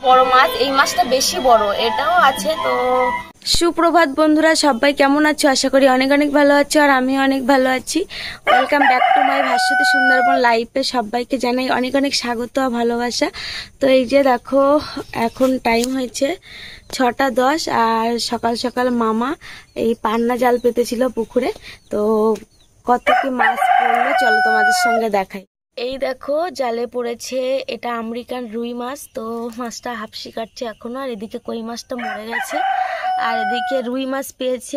বড় মাছ, এই মাছটা বেশি বড়, এটাও আছে। তো সুপ্রভাত বন্ধুরা, সবাই কেমন আছো? আশা করি অনেক অনেক ভালো আছো, আর আমি অনেক ভালো আছি। Welcome back to my Bhaswati Sundarban লাইফে সবাইকে জানাই অনেক অনেক স্বাগত আর ভালোবাসা। তো এই যে দেখো, এখন টাইম হয়েছে 6টা 10, আর সকাল সকাল মামা এই পান্না জাল পেতেছিল পুকুরে। তো কত কি মাছ পড়লো চলো তোমাদের সঙ্গে দেখাই। এই দেখো জালে পড়েছে, এটা আমেরিকান রুই মাছ। তো মাছটা হাফসি কাটছে এখনো, আর এদিকে কই মাছটা মরে গেছে, আর এদিকে রুই মাছ পেয়েছে।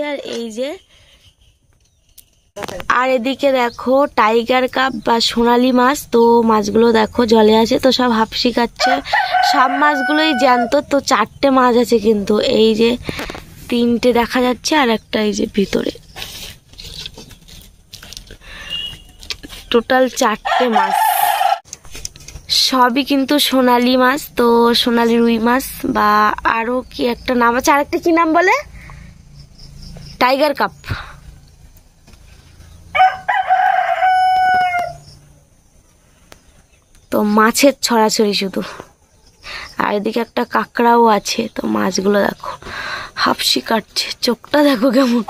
আর এদিকে দেখো টাইগার কাপ বা সোনালি মাছ। তো মাছগুলো দেখো জলে আছে, তো সব হাফসি কাটছে। সব মাছগুলোই জ্যান্ত। তো 4টে মাছ আছে, কিন্তু এই যে 3টে দেখা যাচ্ছে, আর একটা এই যে ভিতরে, টোটাল 4টে মাছ। সবই কিন্তু সোনালি মাছ। তো সোনালি রুই মাছ, বা আরো কি একটা নাম আছে, আরেকটা কি নাম বলে, টাইগার কাপ। তো মাছের ছড়াছড়ি শুধু। আর এদিকে একটা কাঁকড়াও আছে। তো মাছগুলো দেখো হাফসি কাটছে, চোখটা দেখো কেমন।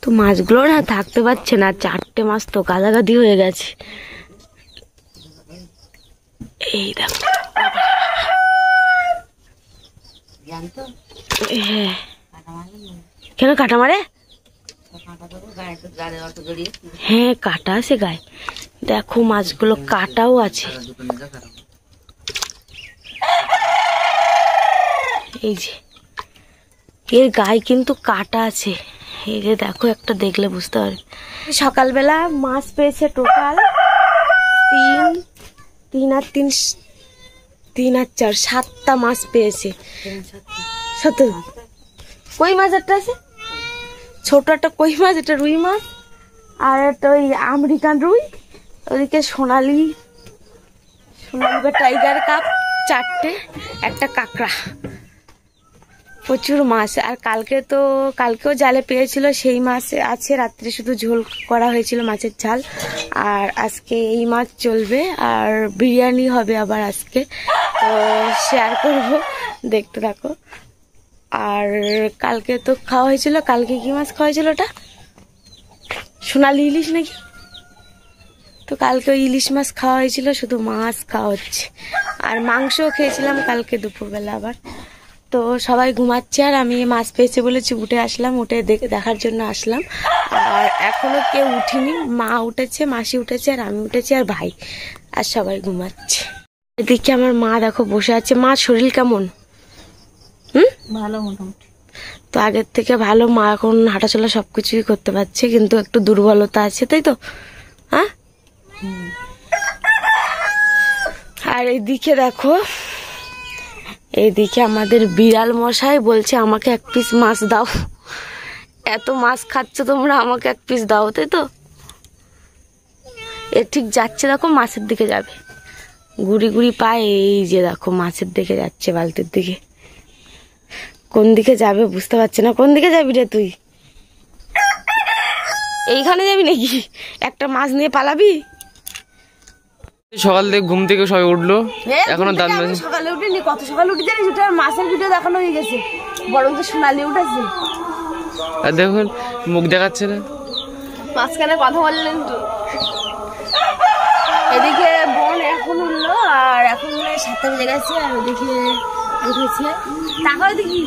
তো মাছগুলো না থাকতে পারছে না, 4টে মাছ তো গাদাগাদি হয়ে গেছে। এই দেখো, কেন কাটা মারে? হ্যাঁ, কাটা আছে গায়ে। দেখো মাছগুলো কাটাও আছে। এই যে এর গায়ে কিন্তু কাটা আছে। এই যে দেখো, একটা দেখলে বুঝতে পারবে। সকালবেলা মাছ পেয়েছে টোটাল 3 আর 4 7টা মাছ পেয়েছে। সত্য কই মাছ একটা আছে, ছোট একটা কই মাছ, এটা রুই মাছ, আর একটা ওই আমেরিকান রুই, ওদিকে সোনালি বা টাইগার কাপ 4টে, একটা কাঁকড়া, প্রচুর মাছ। আর কালকেও জালে পেয়েছিল, সেই মাছ আছে। রাত্রে শুধু ঝোল করা হয়েছিল, মাছের ঝাল। আর আজকে এই মাছ চলবে, আর বিরিয়ানি হবে আবার আজকে। তো শেয়ার করব, দেখতে থাকো। আর কালকে তো খাওয়া হয়েছিল, কালকে কি মাছ খাওয়া হয়েছিল, ওটা সোনালি ইলিশ নাকি। তো কালকে ইলিশ মাছ খাওয়া হয়েছিল, শুধু মাছ খাওয়া হচ্ছে। আর মাংসও খেয়েছিলাম কালকে দুপুরবেলা আবার। তো সবাই ঘুমাচ্ছে, আর আমি মাছ পেয়েছে বলেছি উঠে আসলাম, উঠে দেখার জন্য আসলাম। আর এখনো কেউ উঠিনি, মা উঠেছে, মাসি উঠেছে, আর আমি উঠেছি, আর ভাই, আর সবাই ঘুমাচ্ছে। এদিকে আমার মা দেখো বসে আছে। মা শরীর কেমন? ভালো, মোটামুটি। তো আগের থেকে ভালো, মা এখন হাঁটাচলা সবকিছুই করতে পারছে, কিন্তু একটু দুর্বলতা আছে, তাই তো? হ্যাঁ। আর এইদিকে দেখো, এইদিকে আমাদের বিড়াল মশাই বলছে আমাকে 1 পিস মাছ দাও। এত মাছ খাচ্ছ তোমরা, আমাকে 1 পিস দাও, তাই তো? এ ঠিক যাচ্ছে, দেখো মাছের দিকে যাবে, গুড়ি গুড়ি পায়। এই যে দেখো মাছের দিকে যাচ্ছে, বালতির দিকে। কোন দিকে যাবে বুঝতে পারছে না। কোন দিকে যাবি রে তুই? এইখানে যাবি নাকি? একটা মাছ নিয়ে পালাবি? সকাল থেকে ঘুম থেকে সবাই উঠলো, এখনো দাঁত মাজে। সকালে উঠিনি, কত সকালে উঠে জানিস? ওটা মাছের ভিডিও দেখানো হয়ে গেছে, বরং তো সোনালি উঠেছে। আর দেখুন মুখ দেখাচ্ছে না, মাঝখানে কথা বললেন তো। এদিকে বোন এখন উঠলো, আর এখন 7টা বেজে গেছে, আর ওদিকে উঠেছে। তাকাও দেখি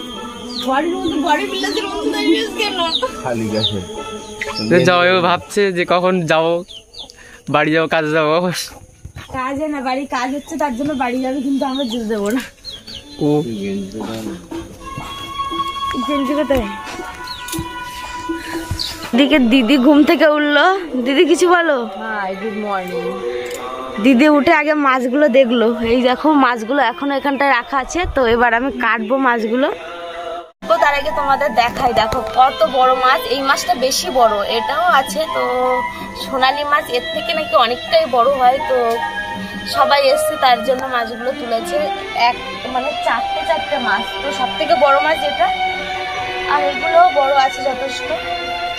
যাও, ভাবছে যে কখন যাবো, বাড়ি যাবো, কাজে যাবো। কাজে না, বাড়ি কাজ হচ্ছে, তার জন্য বাড়ি যাবে, কিন্তু আমরা যেতে দেবো না। ও এদিকে দিদি ঘুম থেকে উঠলো। দিদি কিছু বলো। Hi, good morning. দিদি উঠে আগে মাছগুলো দেখলো। এই দেখো মাছগুলো এখনো এখানটায় রাখা আছে। তো এবার আমি কাটবো মাছগুলো। তার আগে তোমাদের দেখাই, দেখো কত বড় মাছ। এই মাছটা বেশি বড়, এটাও আছে। তো সোনালি মাছ এর থেকে নাকি অনেকটাই বড় হয়। তো সবাই এসছে, তার জন্য মাছগুলো তুলেছে। মানে 4টে মাছ। তো সব থেকে বড় মাছ এটা, আর এগুলো বড় আছে যথেষ্ট।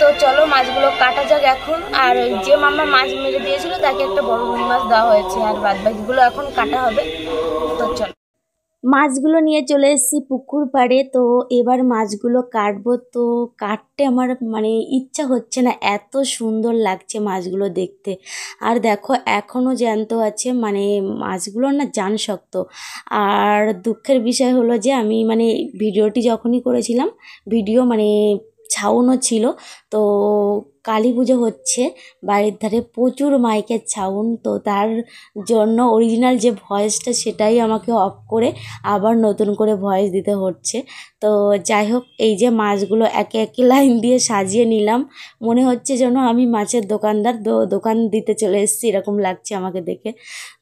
তো চলো মাছগুলো কাটা যাক এখন। আর যে মামা মাছ মেরে দিয়েছিল তাকে একটা বড় রুই মাছ দেওয়া হয়েছে, আর বাদবাকিগুলো এখন কাটা হবে। তো চলো, মাছগুলো নিয়ে চলে এসেছি পুকুর পাড়ে। তো এবার মাছগুলো কাটবো। তো কাটতে আমার মানে ইচ্ছা হচ্ছে না, এত সুন্দর লাগছে মাছগুলো দেখতে। আর দেখো এখনও জ্যান্ত আছে, মানে মাছগুলো না জান শক্ত। আর দুঃখের বিষয় হলো যে আমি মানে ভিডিওটি যখনই করেছিলাম, ভিডিও মানে ছাউনও ছিল। তো কালী পুজো হচ্ছে বাড়ির ধারে, প্রচুর মাইকের ছাউন। তো তার জন্য অরিজিনাল যে ভয়েসটা সেটাই আমাকে অফ করে আবার নতুন করে ভয়েস দিতে হচ্ছে। তো যাই হোক, এই যে মাছগুলো একে একে লাইন দিয়ে সাজিয়ে নিলাম, মনে হচ্ছে যেন আমি মাছের দোকানদার, দোকান দিতে চলে এসেছি এরকম লাগছে আমাকে দেখে।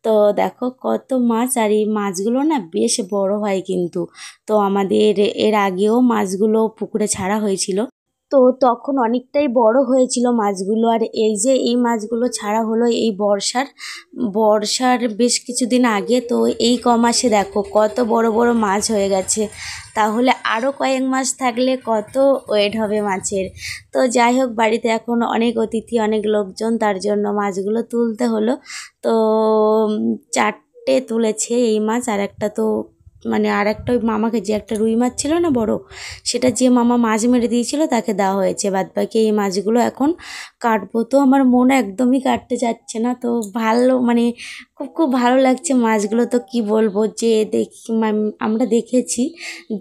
তো দেখো কত মাছ, আর এই মাছগুলো না বেশ বড় হয় কিন্তু। তো আমাদের এর আগেও মাছগুলো পুকুরে ছাড়া হয়েছিল, তো তখন অনেকটাই বড় হয়েছিল মাছগুলো। আর এই যে এই মাছগুলো ছাড়া হলো এই বর্ষার বেশ কিছুদিন আগে। তো এই মাসে দেখো কত বড় বড় মাছ হয়ে গেছে, তাহলে আরও কয়েক মাস থাকলে কত ওয়েট হবে মাছের। তো যাই হোক, বাড়িতে এখন অনেক অতিথি, অনেক লোকজন, তার জন্য মাছগুলো তুলতে হলো। তো 4টে তুলেছে এই মাছ, আর একটা তো মানে আর একটা ওই মামাকে যে একটা রুই মাছ ছিল না বড়, সেটা যে মামা মাছ মেরে দিয়েছিল তাকে দেওয়া হয়েছে। বাদবাকি এই মাছগুলো এখন কাটবো। তো আমার মন একদমই কাটতে যাচ্ছে না। তো ভালো মানে খুব ভালো লাগছে মাছগুলো। তো কি বলবো, যে আমরা দেখেছি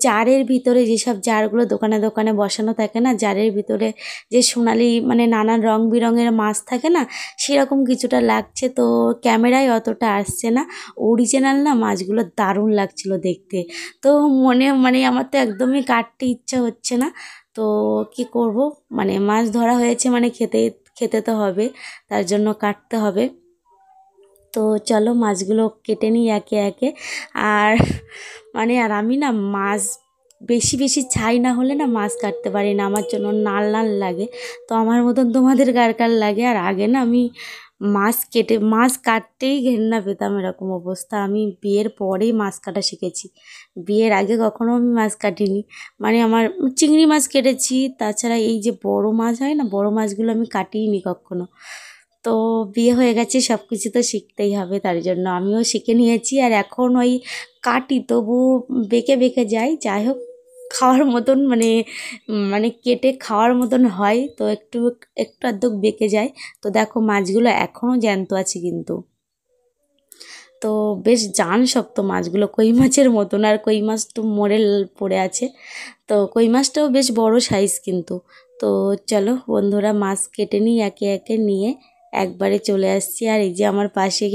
জারের ভিতরে, যেসব জারগুলো দোকানে দোকানে বসানো থাকে না, জারের ভিতরে যে সোনালি মানে নানান রং বেরঙের মাছ থাকে না, সেরকম কিছুটা লাগছে। তো ক্যামেরায় অতটা আসছে না, অরিজিনাল না মাছগুলো দারুণ লাগছিল দেখতে। তো মানে আমার তো একদমই কাটতে ইচ্ছা হচ্ছে না। তো কি করব, মানে মাছ ধরা হয়েছে মানে খেতে তো হবে, তার জন্য কাটতে হবে। তো চলো মাছগুলো কেটে নিই একে একে। আর আর আমি না মাছ বেশি বেশি ছাই না হলে না মাছ কাটতে পারি না, আমার জন্য নাল নাল লাগে। তো আমার মতন তোমাদের কার লাগে? আর আগে না আমি মাছ কাটতেই ঘেন্না পেতাম, এরকম অবস্থা। আমি বিয়ের পরেই মাছ কাটা শিখেছি, বিয়ের আগে কখনো আমি মাছ কাটিনি। আমার চিংড়ি মাছ কেটেছি, তাছাড়া এই যে বড় মাছ হয় না, বড় মাছগুলো আমি কাটিনি কখনো। তো বিয়ে হয়ে গেছে, সব কিছু তো শিখতেই হবে, তার জন্য আমিও শিখে নিয়েছি। আর এখন ওই কাটি, তবু বেঁকে বেঁকে যাই হোক, খাওয়ার মতন মানে কেটে খাওয়ার মতন হয়। তো একটু আধটু বেঁকে যায়। তো দেখো মাছগুলো এখনও জ্যান্ত আছে কিন্তু। তো বেশ জান শক্ত মাছগুলো, কই মাছের মতন। আর কই মাছ তো মরে পড়ে আছে। তো কই মাছটাও বেশ বড় সাইজ কিন্তু। তো চলো বন্ধুরা, মাছ কেটে নিই একে একে, নিয়ে একবারে চলে আসছি। আর এই যে আমার পাশে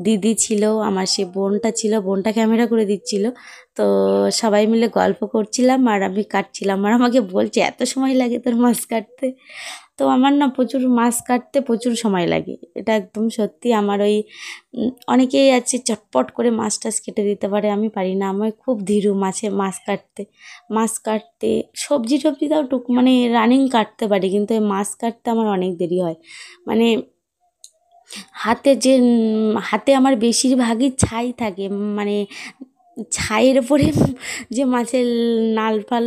দিদি ছিল, আমার সে বোনটা ছিল, বোনটা ক্যামেরা করে দিচ্ছিল। তো সবাই মিলে গল্প করছিলাম আর আমি কাটছিলাম। আর আমাকে বলছে এত সময় লাগে তোর মাছ কাটতে? তো আমার না প্রচুর মাছ কাটতে প্রচুর সময় লাগে, এটা একদম সত্যি। আমার ওই অনেকেই আছে চটপট করে মাছ টাছ কেটে দিতে পারে, আমি পারি না। আমি খুব ধীরু মাছ কাটতে সবজি টবজি তাও রানিং কাটতে পারি, কিন্তু এই মাছ কাটতে আমার অনেক দেরি হয়। হাতে আমার বেশিরভাগই ছাই থাকে, ছাইয়ের ওপরে যে মাছের নাল ফাল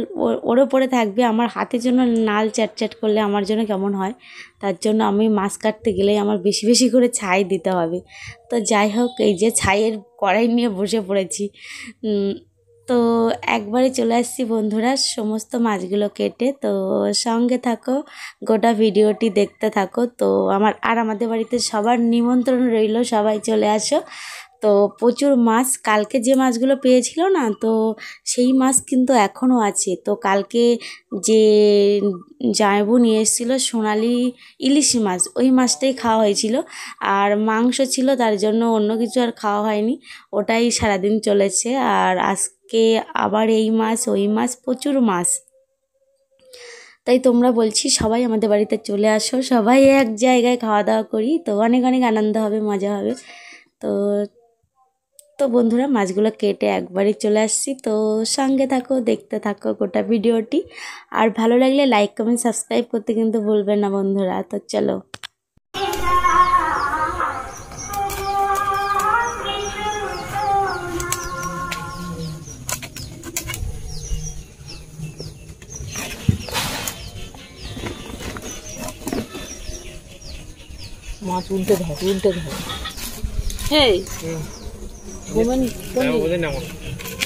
ওর ওপরে থাকবে, আমার হাতের জন্য নাল চ্যাট করলে আমার জন্য কেমন হয়। তার জন্য আমি মাছ কাটতে গেলেই আমার বেশি বেশি করে ছাই দিতে হবে। তো যাই হোক, এই যে ছাইয়ের কড়াই নিয়ে বসে পড়েছি। তো একবারে চলে আসছি বন্ধুরা সমস্ত মাছগুলো কেটে। তো সঙ্গে থাকো, গোটা ভিডিওটি দেখতে থাকো। তো আমাদের বাড়িতে সবার নিমন্ত্রণ রইল, সবাই চলে আসো। তো প্রচুর মাছ, কালকে যে মাছগুলো পেয়েছিল না, তো সেই মাছ কিন্তু এখনও আছে। তো কালকে যে জামাইবু নিয়ে এসেছিলো সোনালি ইলিশ মাছ, ওই মাছটাই খাওয়া হয়েছিল। আর মাংস ছিল, তার জন্য অন্য কিছু আর খাওয়া হয়নি, ওটাই সারাদিন চলেছে। আর আজকে আবার এই মাছ ওই মাছ, প্রচুর মাছ। তাই তোমরা বলছি সবাই আমাদের বাড়িতে চলে আসো, সবাই এক জায়গায় খাওয়া দাওয়া করি। তো অনেক অনেক আনন্দ হবে, মজা হবে। তো বন্ধুরা মাছগুলো কেটে একবারই চলে আসছি। তো সঙ্গে থাকো, দেখতে থাকো গোটা ভিডিওটি। আর ভালো লাগলে লাইক কমেন্ট সাবস্ক্রাইব করতে কিন্তু ভুলবেন না বন্ধুরা। তো চলো। মাছ উল্টে ধর এই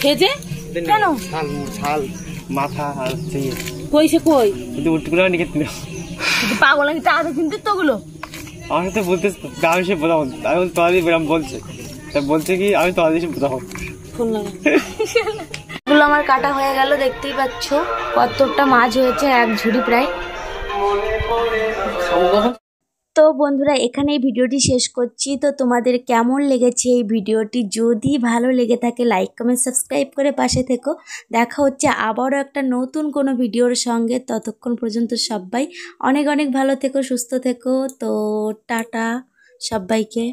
খেজে কেন ছাল মাথা আর কইছে কই কিন্তু উল্টো করে নিয়ে গেছিল পাগল নাকি টাকা কিনতে তো ওগুলো আমার সাথে বলতে আমি সে বোঝাবো আমি তোলা দিয়ে বেরাম বলছে তা বলছে কি আমি তোলা দিয়ে বোঝাবো ফোন লাগা এগুলো আমার কাটা হয়ে গেল, দেখতেই পাচ্ছ কতটা মাছ হয়েছে, এক ঝুড়ি প্রায়। তো বন্ধুরা এখানে এই ভিডিওটি শেষ করছি। তো তোমাদের কেমন লেগেছে এই ভিডিওটি? যদি ভালো লেগে থাকে লাইক কমেন্ট সাবস্ক্রাইব করে পাশে থেকো। দেখা হচ্ছে আবারও একটা নতুন কোনো ভিডিওর সঙ্গে। ততক্ষণ পর্যন্ত সবাই অনেক অনেক ভালো থেকো, সুস্থ থেকো। তো টাটা সবাইকে।